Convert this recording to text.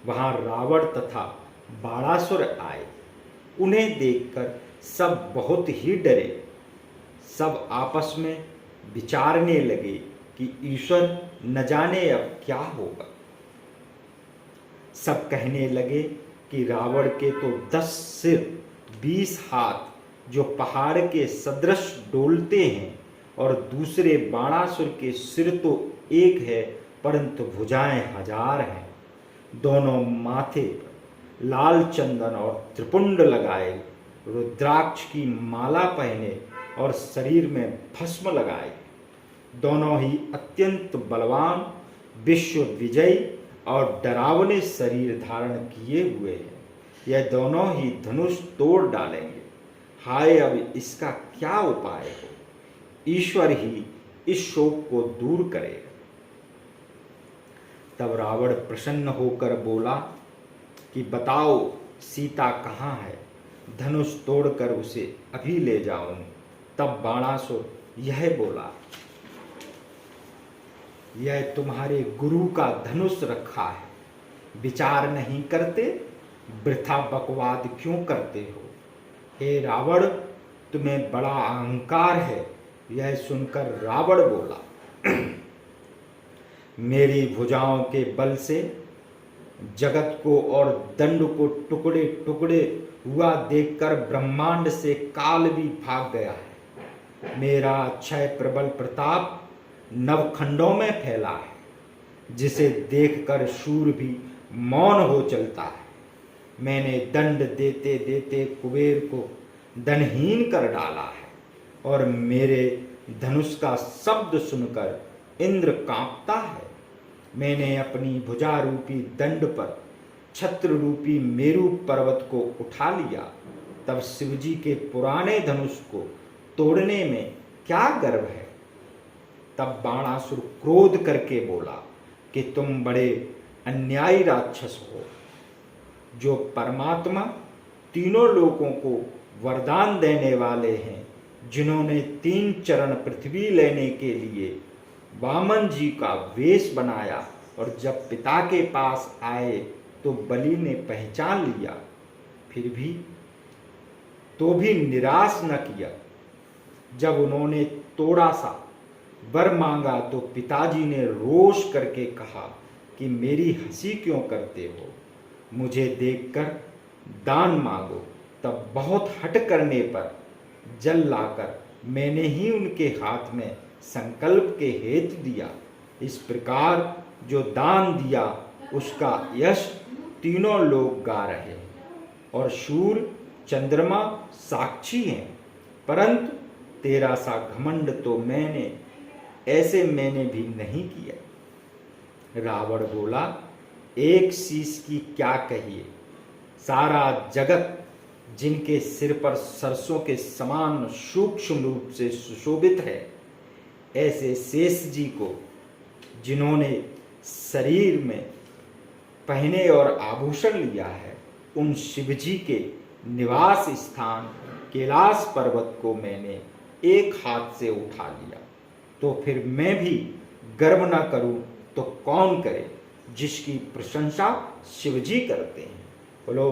वहां रावण तथा बाणासुर आए। उन्हें देखकर सब बहुत ही डरे। सब आपस में विचारने लगे कि ईश्वर न जाने अब क्या होगा। सब कहने लगे कि रावण के तो 10 सिर 20 हाथ जो पहाड़ के सदृश डोलते हैं, और दूसरे बाणासुर के सिर तो एक है परंतु भुजाएं 1000 हैं। दोनों माथे पर लाल चंदन और त्रिपुंड लगाए, रुद्राक्ष की माला पहने और शरीर में भस्म लगाए। दोनों ही अत्यंत बलवान, विश्व विजयी और डरावने शरीर धारण किए हुए हैं। यह दोनों ही धनुष तोड़ डालेंगे। हाय, अब इसका क्या उपाय हो? ईश्वर ही इस शोक को दूर करेगा। तब रावण प्रसन्न होकर बोला कि बताओ सीता कहाँ है, धनुष तोड़कर उसे अभी ले जाऊं। तब बाणासुर यह बोला, यह तुम्हारे गुरु का धनुष रखा है, विचार नहीं करते, वृथा बकवाद क्यों करते हो? हे रावण, तुम्हें बड़ा अहंकार है। यह सुनकर रावण बोला, मेरी भुजाओं के बल से जगत को और दंड को टुकड़े टुकड़े हुआ देखकर ब्रह्मांड से काल भी भाग गया है। मेरा अक्षय प्रबल प्रताप नवखंडों में फैला है, जिसे देखकर शूर भी मौन हो चलता है। मैंने दंड देते देते कुबेर को धनहीन कर डाला है, और मेरे धनुष का शब्द सुनकर इंद्र कांपता है। मैंने अपनी भुजा रूपी दंड पर छत्र रूपी मेरु पर्वत को उठा लिया। तब शिवजी के पुराने धनुष को तोड़ने में क्या गर्व है? तब बाणासुर क्रोध करके बोला कि तुम बड़े अन्यायी राक्षस हो, जो परमात्मा तीनों लोकों को वरदान देने वाले हैं, जिन्होंने 3 चरण पृथ्वी लेने के लिए वामन जी का वेश बनाया, और जब पिता के पास आए तो बलि ने पहचान लिया, फिर भी तो भी निराश न किया। जब उन्होंने थोड़ा सा वर मांगा तो पिताजी ने रोष करके कहा कि मेरी हंसी क्यों करते हो, मुझे देखकर दान मांगो। तब बहुत हट करने पर जल लाकर मैंने ही उनके हाथ में संकल्प के हेतु दिया। इस प्रकार जो दान दिया उसका यश तीनों लोग गा रहे हैं, और सूर्य चंद्रमा साक्षी हैं। परंतु तेरा सा घमंड तो मैंने भी नहीं किया। रावण बोला, एक शीश की क्या कहिए, सारा जगत जिनके सिर पर सरसों के समान सूक्ष्म रूप से सुशोभित है, ऐसे शेष जी को, जिन्होंने शरीर में पहने और आभूषण लिया है, उन शिवजी के निवास स्थान कैलाश पर्वत को मैंने एक हाथ से उठा लिया। तो फिर मैं भी गर्व न करूं तो कौन करे, जिसकी प्रशंसा शिवजी करते हैं। बोलो